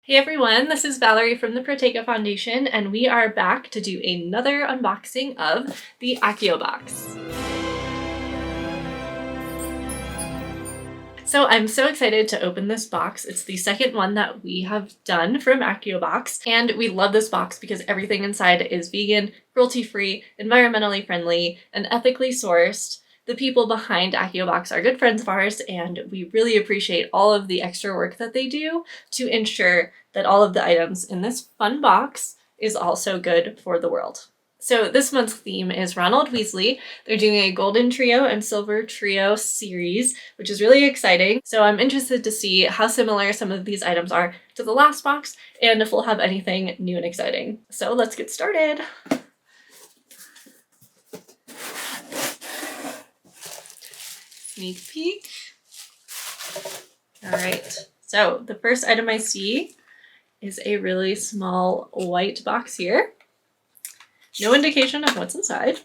Hey everyone, this is Valerie from the Protego Foundation, and we are back to do another unboxing of the Accio box. So I'm so excited to open this box. It's the second one that we have done from Accio box, and we love this box because everything inside is vegan, cruelty-free, environmentally friendly, and ethically sourced. The people behind Accio box are good friends of ours, and we really appreciate all of the extra work that they do to ensure that all of the items in this fun box is also good for the world. So this month's theme is Ronald Weasley. They're doing a Golden Trio and Silver Trio series, which is really exciting. So I'm interested to see how similar some of these items are to the last box and if we'll have anything new and exciting. So let's get started. Sneak peek. All right, so the first item I see is a really small white box here. No indication of what's inside.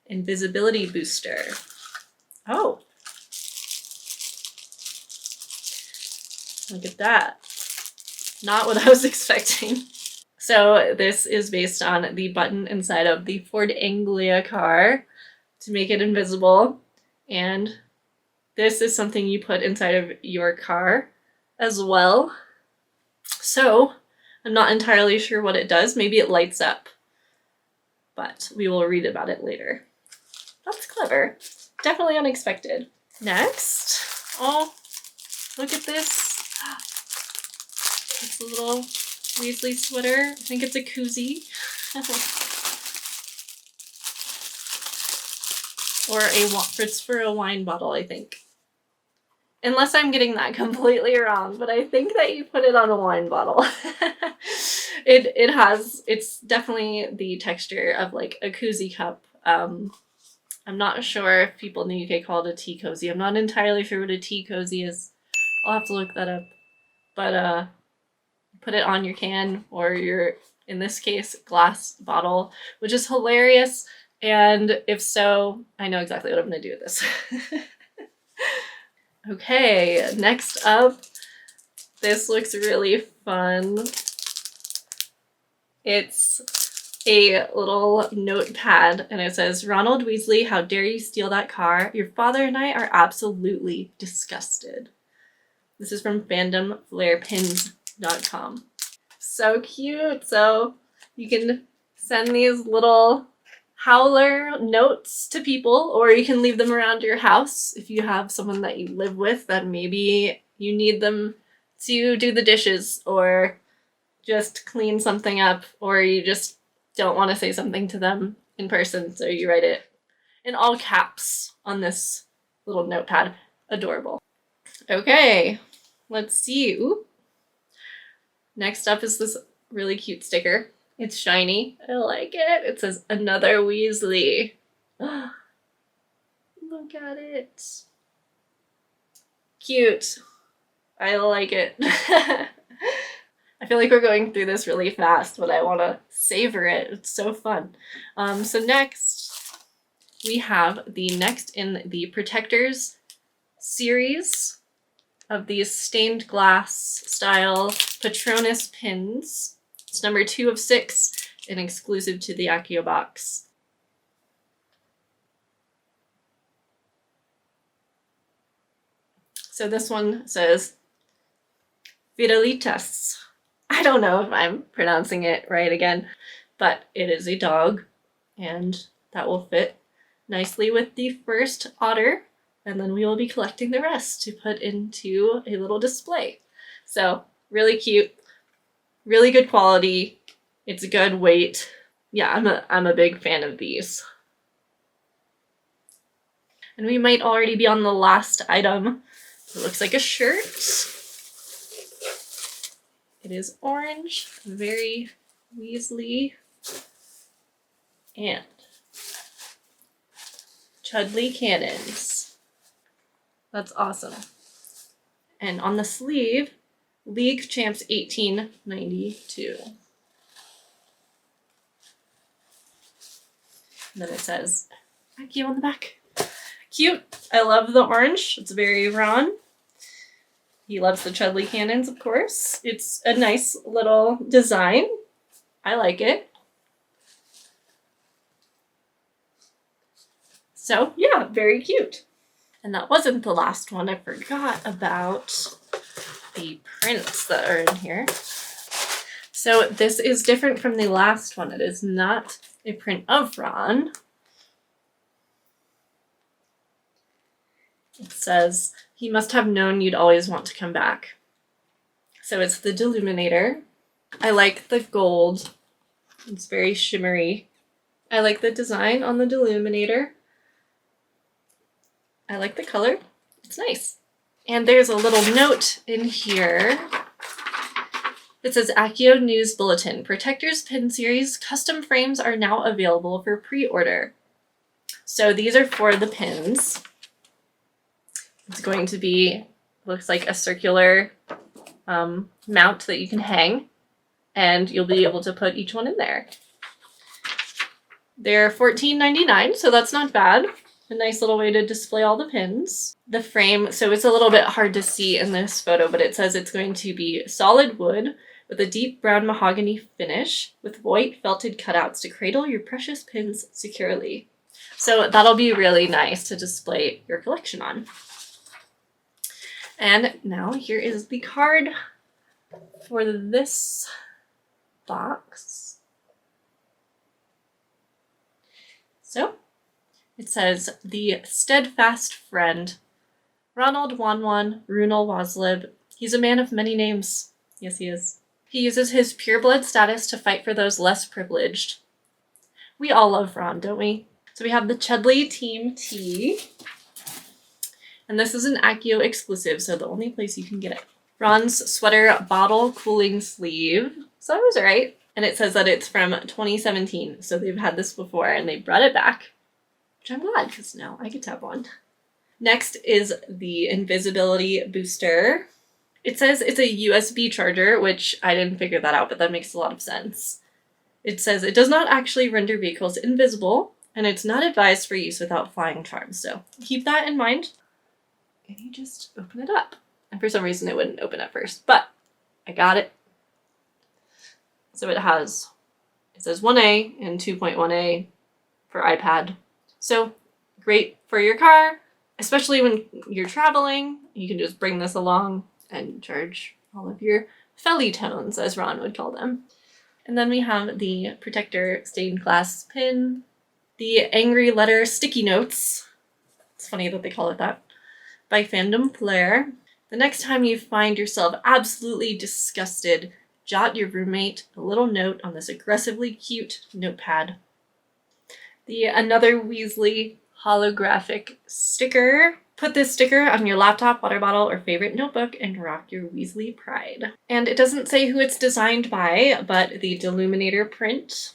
Invisibility booster. Oh. Look at that. Not what I was expecting. So this is based on the button inside of the Ford Anglia car to make it invisible. And this is something you put inside of your car as well. So I'm not entirely sure what it does. Maybe it lights up, but we will read about it later. That's clever. Definitely unexpected. Next, oh, look at this. It's a little Weasley sweater. I think it's a koozie. Or it's for a wine bottle, I think. Unless I'm getting that completely wrong, but I think that you put it on a wine bottle. It's definitely the texture of like a koozie cup. I'm not sure if people in the UK call it a tea cozy. I'm not entirely sure what a tea cozy is. I'll have to look that up. But put it on your can or your, in this case, glass bottle, which is hilarious. And if so, I know exactly what I'm gonna do with this. Okay, next up, this looks really fun. It's a little notepad and it says, Ronald Weasley, how dare you steal that car? Your father and I are absolutely disgusted. This is from fandomflairpins.com. So cute. So you can send these little howler notes to people, or you can leave them around your house if you have someone that you live with that maybe you need them to do the dishes or just clean something up, or you just don't want to say something to them in person, so you write it in all caps on this little notepad. Adorable. Okay, let's see. Ooh. Next up is this really cute sticker. It's shiny. I like it. It says, another Weasley. Look at it. Cute. I like it. I feel like we're going through this really fast, but I want to savor it. It's so fun. So next, we have the next in the Protectors series of these stained glass style Patronus pins. It's number 2 of 6 and exclusive to the Accio box. So this one says, Fidelitas. I don't know if I'm pronouncing it right again, but it is a dog, and that will fit nicely with the first otter, and then we will be collecting the rest to put into a little display. So really cute. Really good quality. It's a good weight. Yeah, I'm a big fan of these. And we might already be on the last item. It looks like a shirt. It is orange, very Weasley, and Chudley cannons. That's awesome. And on the sleeve, League Champs 1892. And then it says Accio on the back. Cute. I love the orange. It's very Ron. He loves the Chudley cannons, of course. It's a nice little design. I like it. So yeah, very cute. And that wasn't the last one. I forgot about the prints that are in here. So this is different from the last one. It is not a print of Ron. It says, he must have known you'd always want to come back. So it's the Deluminator. I like the gold. It's very shimmery. I like the design on the Deluminator. I like the color. It's nice. And there's a little note in here. It says, Accio News Bulletin. Protector's Pin Series custom frames are now available for pre-order. So these are for the pins. It's going to be, looks like a circular mount that you can hang, and you'll be able to put each one in there. They're $14.99, so that's not bad. A nice little way to display all the pins. The frame, so it's a little bit hard to see in this photo, but it says it's going to be solid wood with a deep brown mahogany finish with white felted cutouts to cradle your precious pins securely. So that'll be really nice to display your collection on. And now here is the card for this box. So it says, the steadfast friend, Ronald Wanwan Runel Waslib. He's a man of many names. Yes, he is. He uses his pureblood status to fight for those less privileged. We all love Ron, don't we? So we have the Chudley Team Tee. And this is an Accio exclusive, so the only place you can get it. Ron's sweater bottle cooling sleeve. So that was right. And it says that it's from 2017, so they've had this before and they brought it back. Which I'm glad, because now I get to have one. Next is the invisibility booster. It says it's a USB charger, which I didn't figure that out, but that makes a lot of sense. It says it does not actually render vehicles invisible, and it's not advised for use without flying charms, so keep that in mind. And you just open it up. And for some reason it wouldn't open at first, but I got it. So it says 1A and 2.1A for iPad. So great for your car, especially when you're traveling. You can just bring this along and charge all of your felly tones, as Ron would call them. And then we have the Protector stained glass pin, the Angry Letter sticky notes. It's funny that they call it that. By Fandom Flair. The next time you find yourself absolutely disgusted, jot your roommate a little note on this aggressively cute notepad. The Another Weasley holographic sticker. Put this sticker on your laptop, water bottle, or favorite notebook and rock your Weasley pride. And it doesn't say who it's designed by, but the Deluminator print.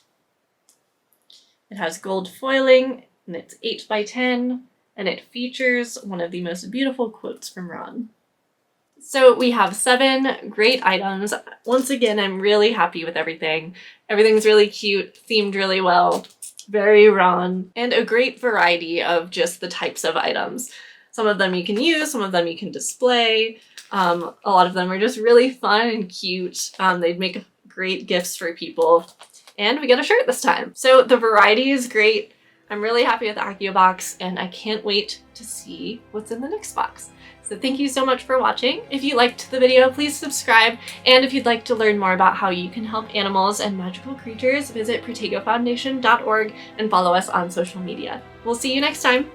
It has gold foiling, and it's 8x10, and it features one of the most beautiful quotes from Ron. So we have 7 great items. Once again, I'm really happy with everything. Everything's really cute, themed really well, very Ron, and a great variety of just the types of items. Some of them you can use, some of them you can display. A lot of them are just really fun and cute. They'd make great gifts for people. And we got a shirt this time. So the variety is great. I'm really happy with the Accio box, and I can't wait to see what's in the next box. So thank you so much for watching. If you liked the video, please subscribe. And if you'd like to learn more about how you can help animals and magical creatures, visit protegofoundation.org and follow us on social media. We'll see you next time.